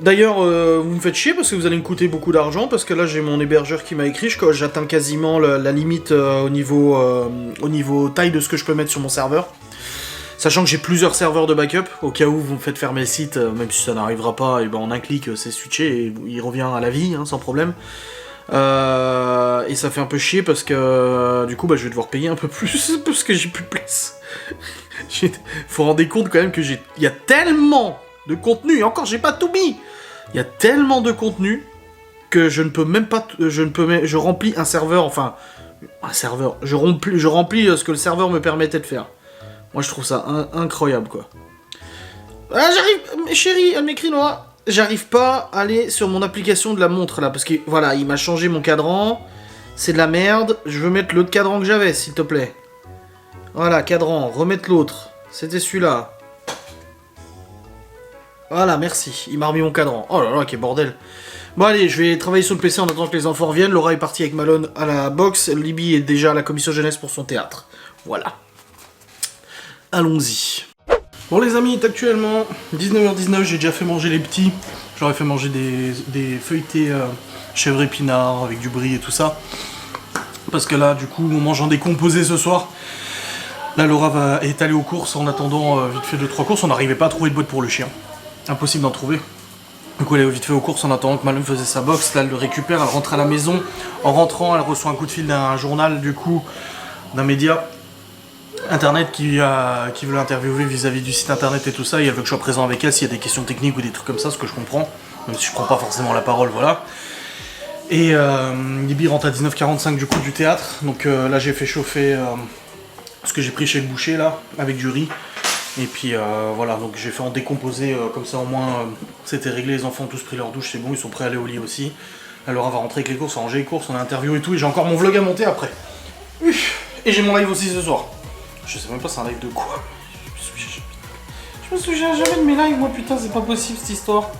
D'ailleurs, vous me faites chier parce que vous allez me coûter beaucoup d'argent, parce que là j'ai mon hébergeur qui m'a écrit, j'atteins quasiment la limite au niveau taille de ce que je peux mettre sur mon serveur. Sachant que j'ai plusieurs serveurs de backup, au cas où vous me faites fermer le site, même si ça n'arrivera pas, et ben en un clic c'est switché et il revient à la vie, hein, sans problème. Et ça fait un peu chier parce que du coup bah, je vais devoir payer un peu plus parce que j'ai plus de place. Faut rendre compte quand même que il y a tellement de contenu, et encore j'ai pas tout mis. Il y a tellement de contenu que je ne peux même pas, je remplis un serveur, enfin un serveur, je remplis ce que le serveur me permettait de faire. Moi je trouve ça incroyable quoi. Ah j'arrive, chérie, elle m'écrit Noah. J'arrive pas à aller sur mon application de la montre là, parce que voilà, il m'a changé mon cadran. C'est de la merde, je veux mettre l'autre cadran que j'avais, s'il te plaît. Voilà, cadran, remettre l'autre. C'était celui-là. Voilà, merci. Il m'a remis mon cadran. Oh là là, quel bordel. Bon allez, je vais travailler sur le PC en attendant que les enfants reviennent. Laura est partie avec Malone à la boxe. Libby est déjà à la commission jeunesse pour son théâtre. Voilà. Allons-y. Bon les amis, il est actuellement 19h19, j'ai déjà fait manger les petits. J'aurais fait manger des feuilletés chèvre épinard avec du brie et tout ça. Parce que là, du coup, on mange en décomposé ce soir. Là, Laura est allée aux courses en attendant vite fait 2-3 courses. On n'arrivait pas à trouver de boîte pour le chien. Impossible d'en trouver. Du coup, elle est vite fait aux courses en attendant que Malone faisait sa boxe. Là, elle le récupère, elle rentre à la maison. En rentrant, elle reçoit un coup de fil d'un journal, du coup, d'un média internet qui veut l'interviewer vis-à-vis du site internet et tout ça. Et elle veut que je sois présent avec elle s'il y a des questions techniques ou des trucs comme ça, ce que je comprends. Même si je prends pas forcément la parole, voilà. Et Libby rentre à 19h45 du coup du théâtre. Donc là, j'ai fait chauffer ce que j'ai pris chez le boucher là, avec du riz. Et puis voilà, donc j'ai fait en décomposer, comme ça au moins c'était réglé, les enfants ont tous pris leur douche, c'est bon, ils sont prêts à aller au lit aussi. Alors on va rentrer avec les courses, on va ranger les courses, on a interview et tout, et j'ai encore mon vlog à monter après. Et j'ai mon live aussi ce soir. Je sais même pas c'est un live de quoi. Je me souviens jamais de mes lives, moi putain, c'est pas possible cette histoire.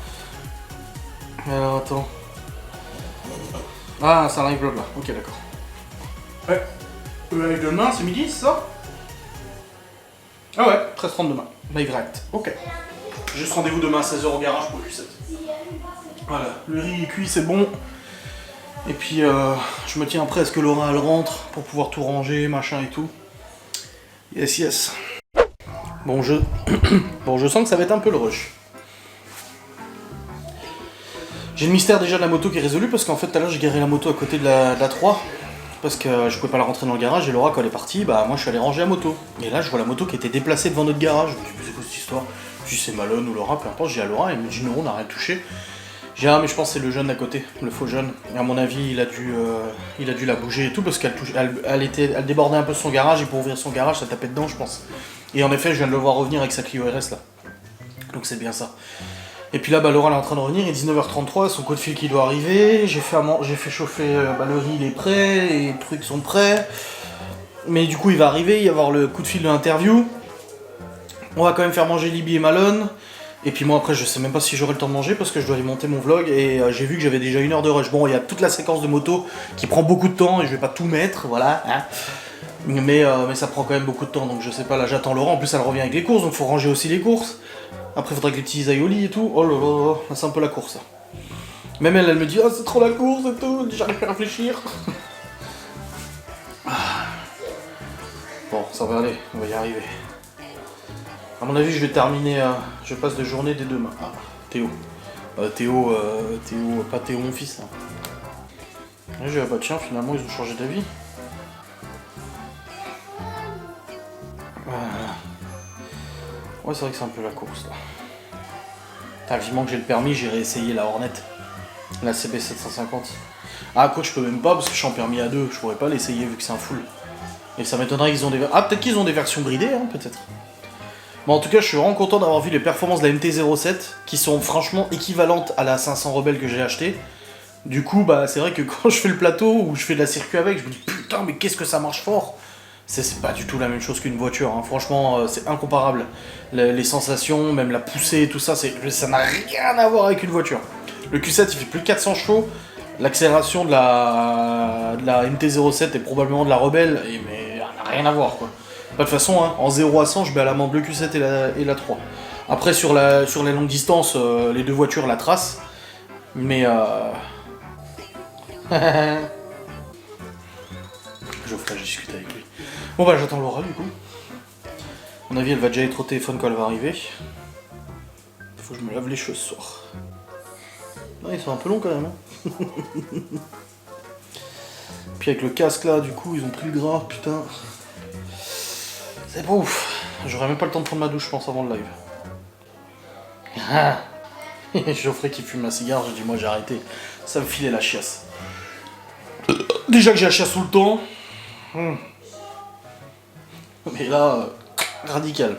Alors attends. Ah, c'est un live vlog là, ok d'accord. Ouais, le live de demain, c'est midi, c'est ça? Ah ouais, 13h30 demain, live react, ok. Juste rendez-vous demain à 16h au garage pour le Q7. Voilà, le riz est cuit, c'est bon. Et puis je me tiens après à ce que Laura elle rentre pour pouvoir tout ranger, machin et tout. Yes, yes. Bon, bon, je sens que ça va être un peu le rush. J'ai le mystère déjà de la moto qui est résolu parce qu'en fait tout à l'heure j'ai garé la moto à côté de la 3 parce que je pouvais pas la rentrer dans le garage et Laura quand elle est partie, bah moi je suis allé ranger la moto. Et là je vois la moto qui était déplacée devant notre garage. Je me dis mais c'est quoi cette histoire? Je dis c'est Malone ou Laura, peu importe, j'ai à Laura, elle me dit non on n'a rien touché. J'ai dit ah mais je pense que c'est le jeune d'à côté, le faux jeune. Et à mon avis il a dû la bouger et tout parce qu'elle elle débordait un peu son garage et pour ouvrir son garage ça tapait dedans je pense. Et en effet je viens de le voir revenir avec sa Clio RS là. Donc c'est bien ça. Et puis là, bah, Laura elle est en train de revenir, il est 19h33, son coup de fil qui doit arriver, j'ai fait chauffer, le riz il est prêt, les trucs sont prêts. Mais du coup il va arriver, il va y avoir le coup de fil de l'interview. On va quand même faire manger Libby et Malone. Et puis moi après je sais même pas si j'aurai le temps de manger parce que je dois aller monter mon vlog et j'ai vu que j'avais déjà 1 heure de rush. Bon il y a toute la séquence de moto qui prend beaucoup de temps et je vais pas tout mettre, voilà. Hein. Mais ça prend quand même beaucoup de temps donc je sais pas, là j'attends Laura, en plus elle revient avec les courses donc faut ranger aussi les courses. Après, il faudrait que les petits aillent au lit et tout. Oh là là, c'est un peu la course. Même elle me dit, ah, c'est trop la course et tout, j'arrive pas à réfléchir. Bon, ça va aller, on va y arriver. À mon avis, je vais terminer, je passe de journée dès demain. Ah, Théo. Théo, pas Théo mon fils. Hein. Et j'ai bah tiens, finalement, ils ont changé d'avis. Voilà. Ouais, c'est vrai que c'est un peu la course là. Putain, vivement que j'ai le permis, j'irai essayer la Hornet. La CB750. Ah, quoi, je peux même pas parce que je suis en permis à 2. Je pourrais pas l'essayer vu que c'est un full. Et ça m'étonnerait qu'ils ont des. Ah, peut-être qu'ils ont des versions bridées, hein, peut-être. Bon, en tout cas, je suis vraiment content d'avoir vu les performances de la MT-07 qui sont franchement équivalentes à la 500 Rebelle que j'ai achetée. Du coup, bah, c'est vrai que quand je fais le plateau ou je fais de la circuit avec, je me dis putain, mais qu'est-ce que ça marche fort! C'est pas du tout la même chose qu'une voiture, hein. Franchement c'est incomparable. Les sensations, même la poussée, tout ça, ça n'a rien à voir avec une voiture. Le Q7 il fait plus de 400 chevaux, l'accélération de la MT-07 est probablement de la Rebelle, mais elle n'a rien à voir quoi. De toute façon, hein, en 0 à 100 je mets à l'amende le Q7 et la 3. Après sur les longues distances, les deux voitures la tracent. Mais Geoffrey, j'ai discuté avec lui. Bon bah j'attends Laura du coup. À mon avis elle va déjà être au téléphone quand elle va arriver. Il faut que je me lave les cheveux ce soir. Ouais, ils sont un peu longs quand même. Hein. Puis avec le casque là, du coup, ils ont pris le gras, putain. C'est pas ouf. J'aurais même pas le temps de prendre ma douche, je pense, avant le live. Ah. Geoffrey qui fume un cigare, j'ai dit moi j'ai arrêté. Ça me filait la chiasse. Déjà que j'ai la chiasse tout le temps. Mais là, radical.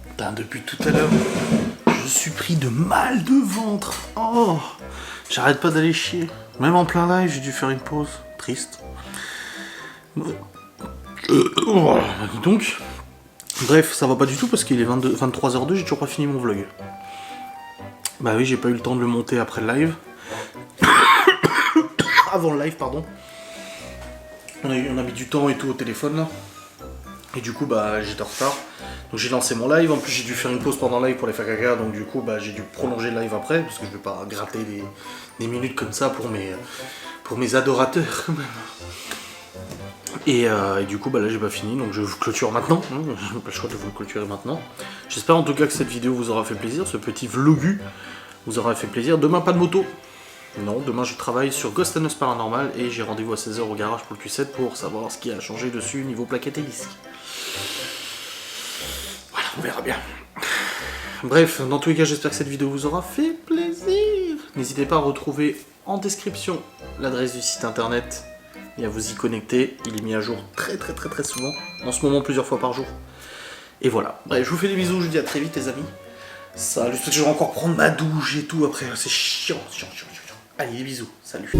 Putain, depuis tout à l'heure, je suis pris de mal de ventre. Oh, j'arrête pas d'aller chier. Même en plein live, j'ai dû faire une pause. Triste. Voilà, donc. Bref, ça va pas du tout parce qu'il est 23h02, j'ai toujours pas fini mon vlog. Bah oui, j'ai pas eu le temps de le monter après le live. Avant le live, pardon. On a mis du temps et tout au téléphone là. Et du coup, bah j'étais en retard. Donc j'ai lancé mon live. En plus, j'ai dû faire une pause pendant le live pour les faire caca. Donc du coup, bah j'ai dû prolonger le live après. Parce que je vais pas gratter des minutes comme ça pour mes adorateurs quand même. Et du coup, bah là j'ai pas fini. Donc je vous clôture maintenant. J'ai pas le choix de vous le clôturer maintenant. J'espère en tout cas que cette vidéo vous aura fait plaisir. Ce petit vlogu vous aura fait plaisir. Demain, pas de moto. Non, demain je travaille sur Ghost and Us Paranormal et j'ai rendez-vous à 16h au garage pour le Q7 pour savoir ce qui a changé dessus niveau plaquettes et disques. Voilà, on verra bien. Bref, dans tous les cas, j'espère que cette vidéo vous aura fait plaisir. N'hésitez pas à retrouver en description l'adresse du site internet et à vous y connecter. Il est mis à jour très souvent, en ce moment plusieurs fois par jour. Et voilà, bref, je vous fais des bisous, je vous dis à très vite les amis. Ça, je vais encore prendre ma douche et tout après, c'est chiant. Allez, bisous, salut.